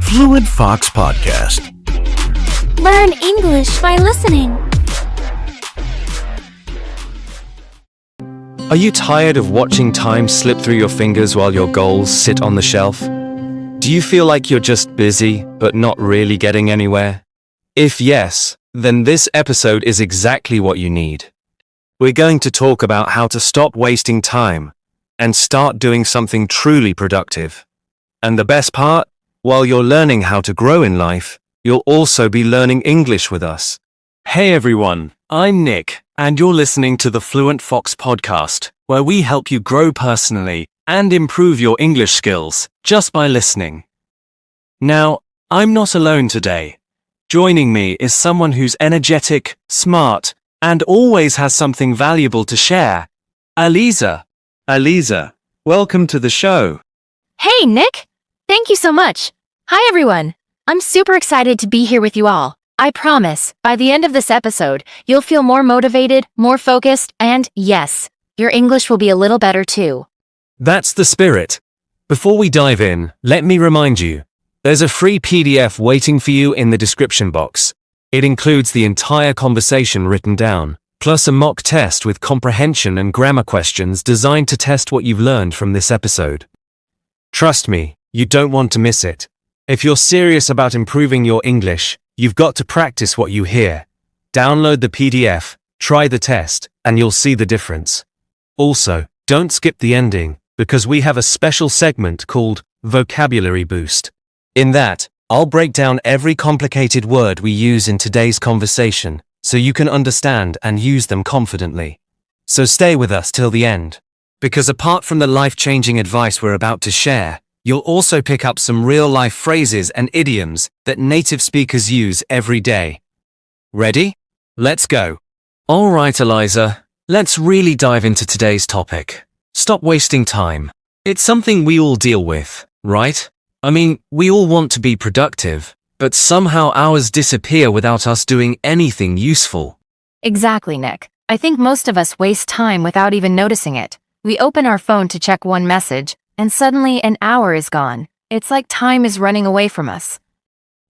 Fluent Fox Podcast. Learn English by listening. Are you tired of watching time slip through your fingers while your goals sit on the shelf? Do you feel like you're just busy, but not really getting anywhere? If yes, then this episode is exactly what you need. We're going to talk about how to stop wasting time and start doing something truly productive. And the best part? While you're learning how to grow in life, you'll also be learning English with us. Hey everyone, I'm Nick, and you're listening to the Fluent Fox Podcast, where we help you grow personally and improve your English skills just by listening. Now, I'm not alone today. Joining me is someone who's energetic, smart, and always has something valuable to share. Aliza. Aliza, welcome to the show. Hey, Nick! Thank you so much. Hi, everyone. I'm super excited to be here with you all. I promise, by the end of this episode, you'll feel more motivated, more focused, and yes, your English will be a little better too. That's the spirit. Before we dive in, let me remind you, there's a free PDF waiting for you in the description box. It includes the entire conversation written down, plus a mock test with comprehension and grammar questions designed to test what you've learned from this episode. Trust me, you don't want to miss it. If you're serious about improving your English, you've got to practice what you hear. Download the PDF, try the test, and you'll see the difference. Also, don't skip the ending, because we have a special segment called Vocabulary Boost. In that, I'll break down every complicated word we use in today's conversation, so you can understand and use them confidently. So stay with us till the end. Because apart from the life-changing advice we're about to share, you'll also pick up some real-life phrases and idioms that native speakers use every day. Ready? Let's go. All right, Eliza, let's really dive into today's topic. Stop wasting time. It's something we all deal with, right? I mean, we all want to be productive, but somehow hours disappear without us doing anything useful. Exactly, Nick. I think most of us waste time without even noticing it. We open our phone to check one message, and suddenly an hour is gone. It's like time is running away from us.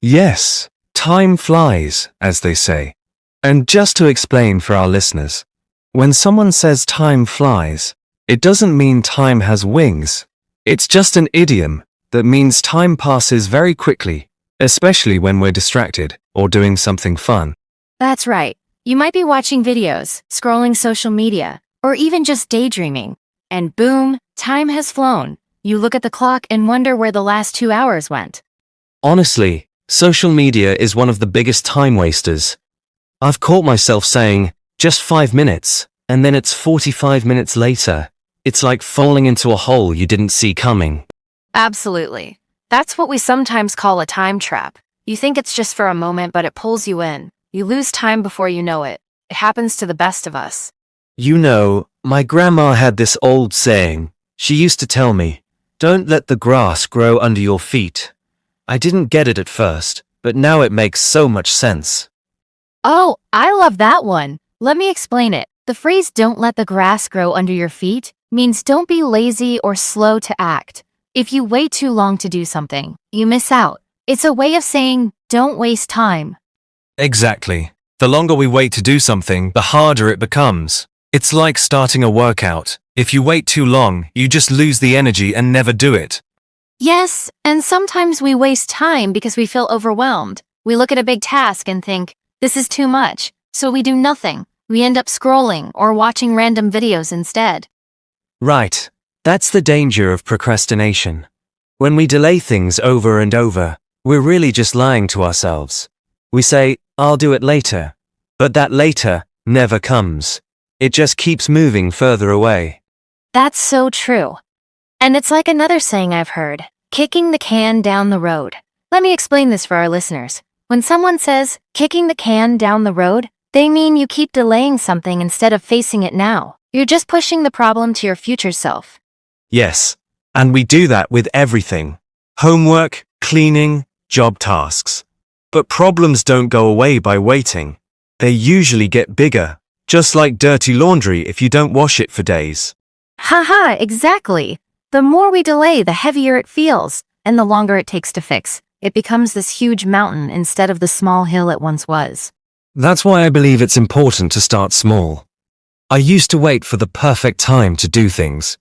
Yes, time flies, as they say. And just to explain for our listeners, when someone says time flies, it doesn't mean time has wings. It's just an idiom that means time passes very quickly, especially when we're distracted or doing something fun. That's right. You might be watching videos, scrolling social media, or even just daydreaming. And boom, time has flown. You look at the clock and wonder where the last 2 hours went. Honestly, social media is one of the biggest time wasters. I've caught myself saying, just 5 minutes, and then it's 45 minutes later. It's like falling into a hole you didn't see coming. Absolutely. That's what we sometimes call a time trap. You think it's just for a moment, but it pulls you in. You lose time before you know it. It happens to the best of us. You know, my grandma had this old saying. She used to tell me, "Don't let the grass grow under your feet." I didn't get it at first, but now it makes so much sense. Oh, I love that one. Let me explain it. The phrase "don't let the grass grow under your feet" means don't be lazy or slow to act. If you wait too long to do something, you miss out. It's a way of saying don't waste time. Exactly. The longer we wait to do something, the harder it becomes. It's like starting a workout. If you wait too long, you just lose the energy and never do it. Yes, and sometimes we waste time because we feel overwhelmed. We look at a big task and think, this is too much, so we do nothing. We end up scrolling or watching random videos instead. Right. That's the danger of procrastination. When we delay things over and over, we're really just lying to ourselves. We say, I'll do it later. But that later never comes. It just keeps moving further away. That's so true. And it's like another saying I've heard, kicking the can down the road. Let me explain this for our listeners. When someone says, kicking the can down the road, they mean you keep delaying something instead of facing it now. You're just pushing the problem to your future self. Yes, and we do that with everything. Homework, cleaning, job tasks. But problems don't go away by waiting. They usually get bigger, just like dirty laundry if you don't wash it for days. Haha, exactly. The more we delay, the heavier it feels. and the longer it takes to fix, it becomes this huge mountain instead of the small hill it once was. That's why I believe it's important to start small. I used to wait for the perfect time to do things,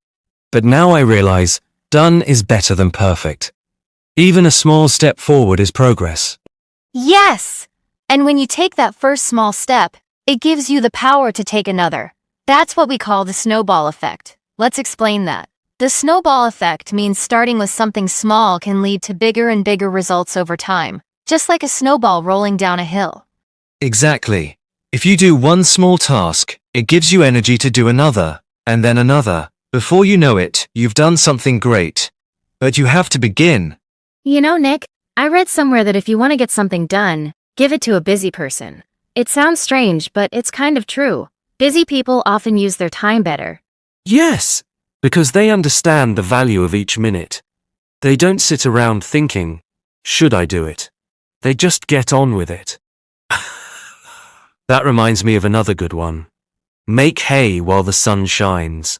but now I realize done is better than perfect. Even a small step forward is progress. Yes! And when you take that first small step, it gives you the power to take another. That's what we call the snowball effect. Let's explain that. The snowball effect means starting with something small can lead to bigger and bigger results over time, just like a snowball rolling down a hill. Exactly. If you do one small task, it gives you energy to do another, and then another. Before you know it, you've done something great. But you have to begin. You know, Nick, I read somewhere that if you want to get something done, give it to a busy person. It sounds strange, but it's kind of true. Busy people often use their time better. Yes, because they understand the value of each minute. They don't sit around thinking, should I do it? They just get on with it. That reminds me of another good one. Make hay while the sun shines.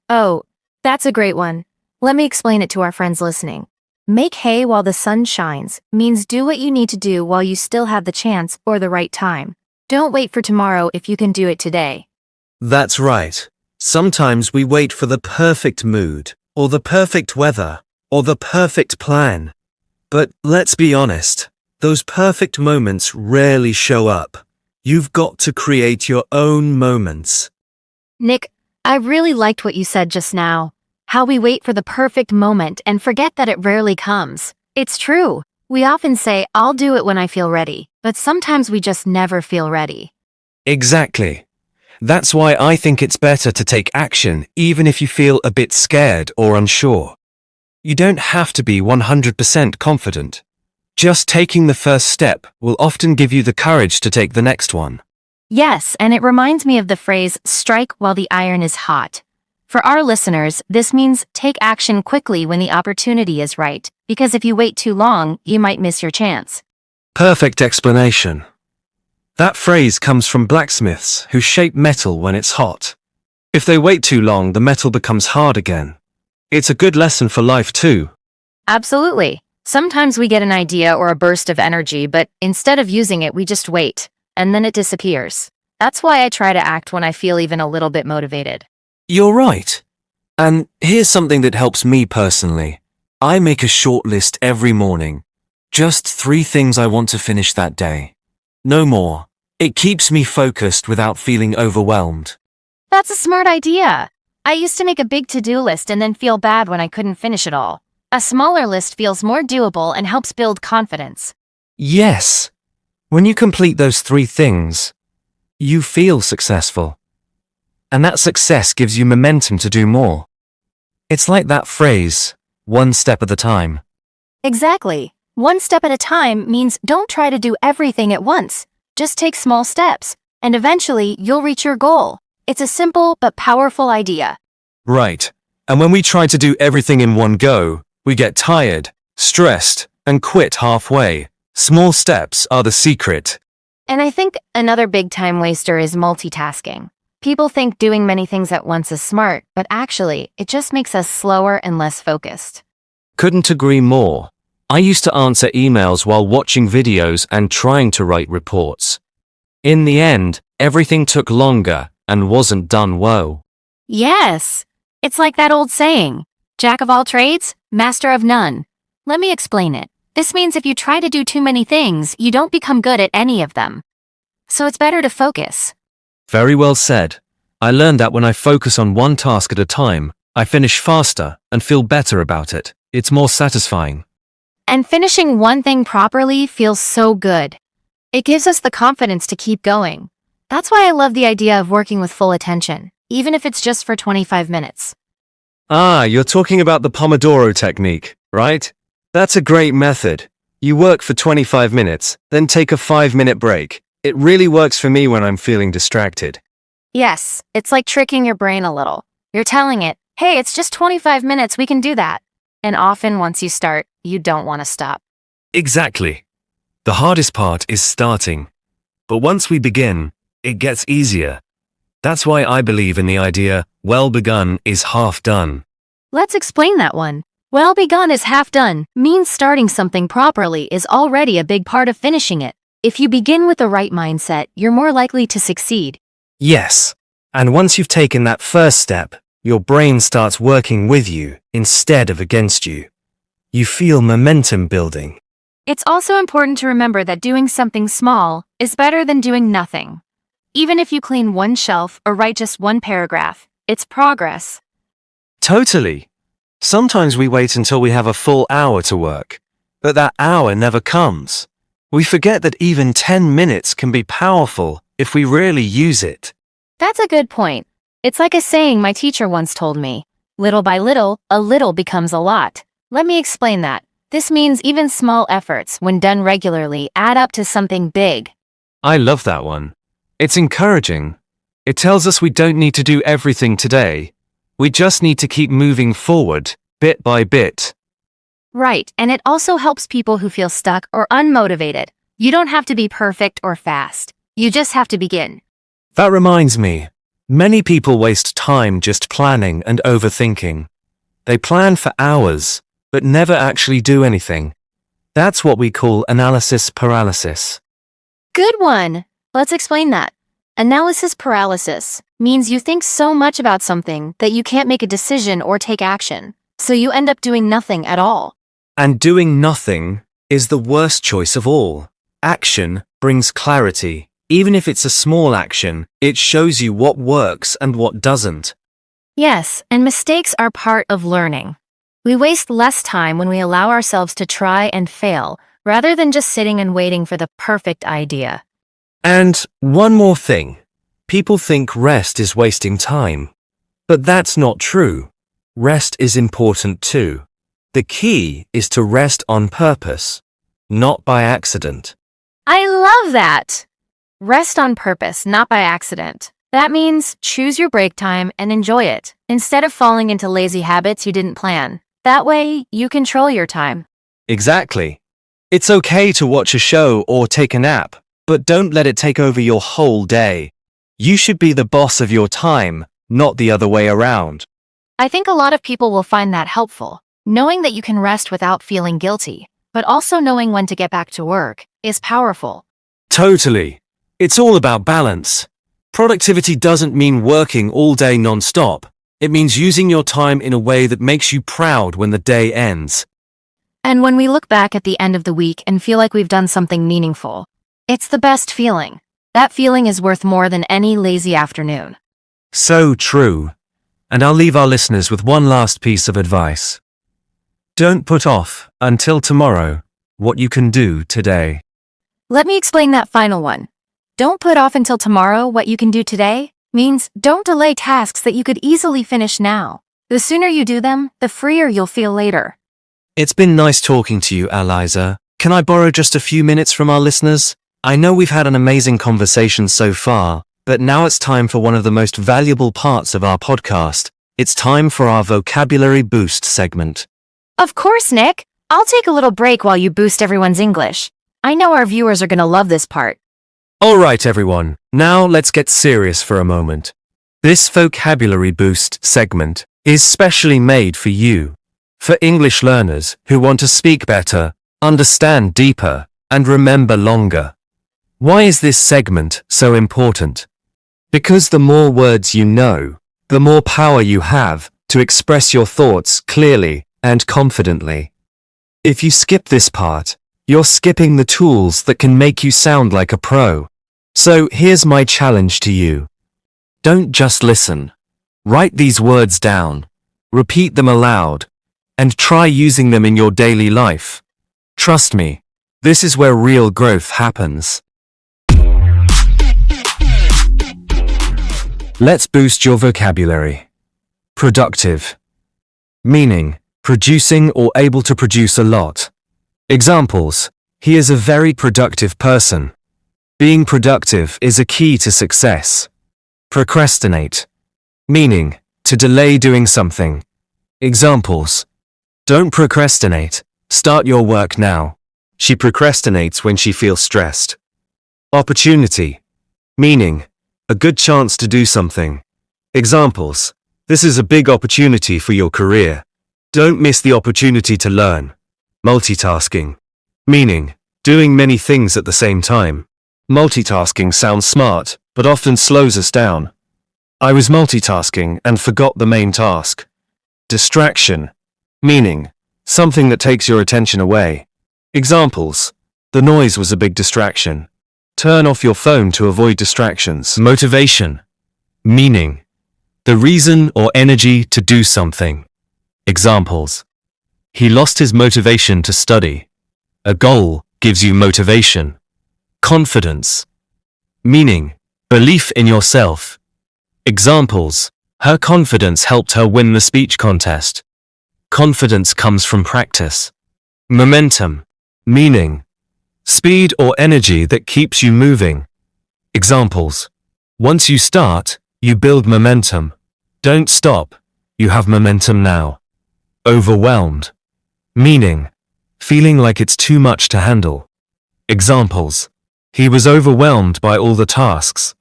Oh, that's a great one. Let me explain it to our friends listening. Make hay while the sun shines means do what you need to do while you still have the chance or the right time. Don't wait for tomorrow if you can do it today. That's right. Sometimes we wait for the perfect mood, or the perfect weather, or the perfect plan. But let's be honest, those perfect moments rarely show up. You've got to create your own moments. Nick, I really liked what you said just now. How we wait for the perfect moment and forget that it rarely comes. It's true. We often say, I'll do it when I feel ready, but sometimes we just never feel ready. Exactly. That's why I think it's better to take action even if you feel a bit scared or unsure. You don't have to be 100% confident. Just taking the first step will often give you the courage to take the next one. Yes, and it reminds me of the phrase, strike while the iron is hot. For our listeners, this means take action quickly when the opportunity is right, because if you wait too long, you might miss your chance. Perfect explanation. That phrase comes from blacksmiths who shape metal when it's hot. If they wait too long, the metal becomes hard again. It's a good lesson for life too. Absolutely. Sometimes we get an idea or a burst of energy, but instead of using it, we just wait, and then it disappears. That's why I try to act when I feel even a little bit motivated. You're right. And here's something that helps me personally. I make a short list every morning. Just 3 things I want to finish that day. No more. It keeps me focused without feeling overwhelmed. That's a smart idea. I used to make a big to-do list and then feel bad when I couldn't finish it all. A smaller list feels more doable and helps build confidence. Yes. When you complete those 3 things, you feel successful. And that success gives you momentum to do more. It's like that phrase, one step at a time. Exactly. One step at a time means don't try to do everything at once. Just take small steps, and eventually you'll reach your goal. It's a simple but powerful idea. Right. And when we try to do everything in one go, we get tired, stressed, and quit halfway. Small steps are the secret. And I think another big time waster is multitasking. People think doing many things at once is smart, but actually, it just makes us slower and less focused. Couldn't agree more. I used to answer emails while watching videos and trying to write reports. In the end, everything took longer and wasn't done well. Yes! It's like that old saying, Jack of all trades, master of none. Let me explain it. This means if you try to do too many things, you don't become good at any of them. So it's better to focus. Very well said. I learned that when I focus on one task at a time, I finish faster and feel better about it. It's more satisfying. And finishing one thing properly feels so good. It gives us the confidence to keep going. That's why I love the idea of working with full attention, even if it's just for 25 minutes. Ah, you're talking about the Pomodoro technique, right? That's a great method. You work for 25 minutes, then take a 5-minute break. It really works for me when I'm feeling distracted. Yes, it's like tricking your brain a little. You're telling it, hey, it's just 25 minutes, we can do that. And often once you start, you don't want to stop. Exactly. The hardest part is starting. But once we begin, it gets easier. That's why I believe in the idea, well begun is half done. Let's explain that one. Well begun is half done means starting something properly is already a big part of finishing it. If you begin with the right mindset, you're more likely to succeed. Yes. And once you've taken that first step, your brain starts working with you instead of against you. You feel momentum building. It's also important to remember that doing something small is better than doing nothing. Even if you clean one shelf or write just one paragraph, it's progress. Totally. Sometimes we wait until we have a full hour to work, but that hour never comes. We forget that even 10 minutes can be powerful if we really use it. That's a good point. It's like a saying my teacher once told me. Little by little, a little becomes a lot. Let me explain that. This means even small efforts, when done regularly, add up to something big. I love that one. It's encouraging. It tells us we don't need to do everything today. We just need to keep moving forward, bit by bit. Right, and it also helps people who feel stuck or unmotivated. You don't have to be perfect or fast. You just have to begin. That reminds me, many people waste time just planning and overthinking. They plan for hours, but never actually do anything. That's what we call analysis paralysis. Good one! Let's explain that. Analysis paralysis means you think so much about something that you can't make a decision or take action, so you end up doing nothing at all. And doing nothing is the worst choice of all. Action brings clarity. Even if it's a small action, it shows you what works and what doesn't. Yes, and mistakes are part of learning. We waste less time when we allow ourselves to try and fail, rather than just sitting and waiting for the perfect idea. And one more thing. People think rest is wasting time. But that's not true. Rest is important too. The key is to rest on purpose, not by accident. I love that! Rest on purpose, not by accident. That means choose your break time and enjoy it, instead of falling into lazy habits you didn't plan. That way, you control your time. Exactly. It's okay to watch a show or take a nap, but don't let it take over your whole day. You should be the boss of your time, not the other way around. I think a lot of people will find that helpful. Knowing that you can rest without feeling guilty, but also knowing when to get back to work, is powerful. Totally. It's all about balance. Productivity doesn't mean working all day non-stop. It means using your time in a way that makes you proud when the day ends. And when we look back at the end of the week and feel like we've done something meaningful, it's the best feeling. That feeling is worth more than any lazy afternoon. So true. And I'll leave our listeners with one last piece of advice. Don't put off until tomorrow what you can do today. Let me explain that final one. Don't put off until tomorrow what you can do today means don't delay tasks that you could easily finish now. The sooner you do them, the freer you'll feel later. It's been nice talking to you, Eliza. Can I borrow just a few minutes from our listeners? I know we've had an amazing conversation so far, but now it's time for one of the most valuable parts of our podcast. It's time for our Vocabulary Boost segment. Of course, Nick. I'll take a little break while you boost everyone's English. I know our viewers are going to love this part. All right, everyone. Now let's get serious for a moment. This Vocabulary Boost segment is specially made for you, for English learners who want to speak better, understand deeper, and remember longer. Why is this segment so important? Because the more words you know, the more power you have to express your thoughts clearly and confidently. If you skip this part, you're skipping the tools that can make you sound like a pro. So here's my challenge to you. Don't just listen. Write these words down, repeat them aloud, and try using them in your daily life. Trust me, this is where real growth happens. Let's boost your vocabulary. Productive. Meaning, producing or able to produce a lot. Examples, he is a very productive person. Being productive is a key to success. Procrastinate. Meaning, to delay doing something. Examples, don't procrastinate, start your work now. She procrastinates when she feels stressed. Opportunity. Meaning, a good chance to do something. Examples, this is a big opportunity for your career. Don't miss the opportunity to learn. Multitasking. Meaning, doing many things at the same time. Multitasking sounds smart, but often slows us down. I was multitasking and forgot the main task. Distraction. Meaning, something that takes your attention away. Examples. The noise was a big distraction. Turn off your phone to avoid distractions. Motivation. Meaning, the reason or energy to do something. Examples. He lost his motivation to study. A goal gives you motivation. Confidence. Meaning, belief in yourself. Examples. Her confidence helped her win the speech contest. Confidence comes from practice. Momentum. Meaning, speed or energy that keeps you moving. Examples. Once you start, you build momentum. Don't stop. You have momentum now. Overwhelmed. Meaning, feeling like it's too much to handle. Examples. He was overwhelmed by all the tasks.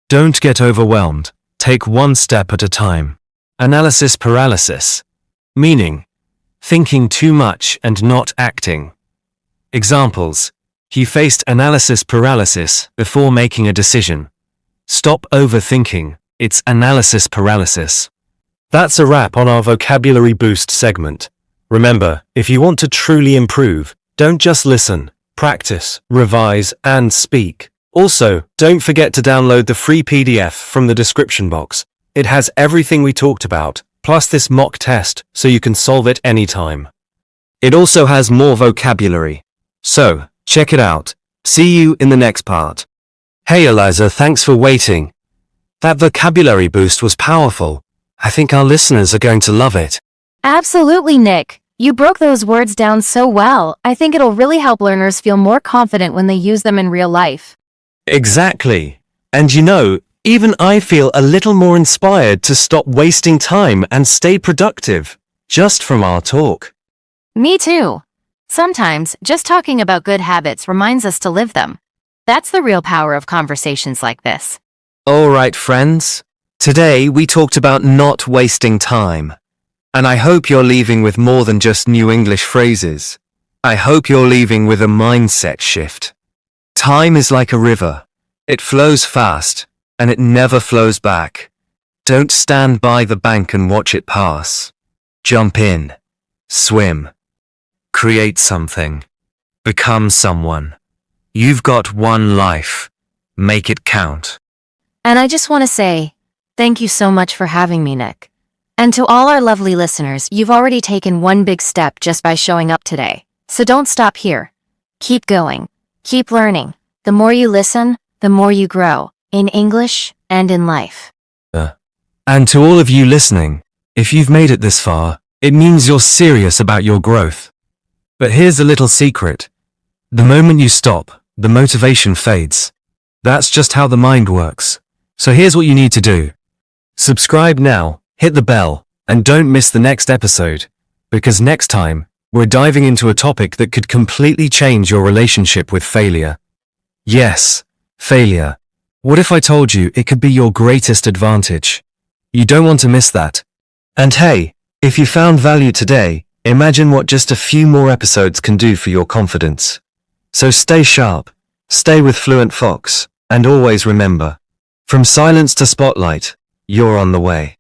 Don't get overwhelmed. Take one step at a time. Analysis paralysis. Meaning, thinking too much and not acting. Examples. He faced analysis paralysis before making a decision. Stop overthinking. It's analysis paralysis. That's a wrap on our vocabulary boost segment. Remember, if you want to truly improve, don't just listen, practice, revise, and speak. Also, don't forget to download the free PDF from the description box. It has everything we talked about, plus this mock test, so you can solve it anytime. It also has more vocabulary. So, check it out. See you in the next part. Hey Eliza, thanks for waiting. That vocabulary boost was powerful. I think our listeners are going to love it. Absolutely, Nick. You broke those words down so well. I think it'll really help learners feel more confident when they use them in real life. Exactly. And you know, even I feel a little more inspired to stop wasting time and stay productive, just from our talk. Me too. Sometimes, just talking about good habits reminds us to live them. That's the real power of conversations like this. All right, friends. Today we talked about not wasting time. And I hope you're leaving with more than just new English phrases. I hope you're leaving with a mindset shift. Time is like a river. It flows fast, and it never flows back. Don't stand by the bank and watch it pass. Jump in. Swim. Create something. Become someone. You've got one life. Make it count. And I just want to say, thank you so much for having me, Nick. And to all our lovely listeners, you've already taken one big step just by showing up today. So don't stop here. Keep going. Keep learning. The more you listen, the more you grow, in English and in life. And to all of you listening, if you've made it this far, it means you're serious about your growth. But here's a little secret. The moment you stop, the motivation fades. That's just how the mind works. So here's what you need to do. Subscribe now, hit the bell, and don't miss the next episode. Because next time, we're diving into a topic that could completely change your relationship with failure. Yes, failure. What if I told you it could be your greatest advantage? You don't want to miss that. And hey, if you found value today, imagine what just a few more episodes can do for your confidence. So stay sharp, stay with Fluent Fox, and always remember, from silence to spotlight, you're on the way.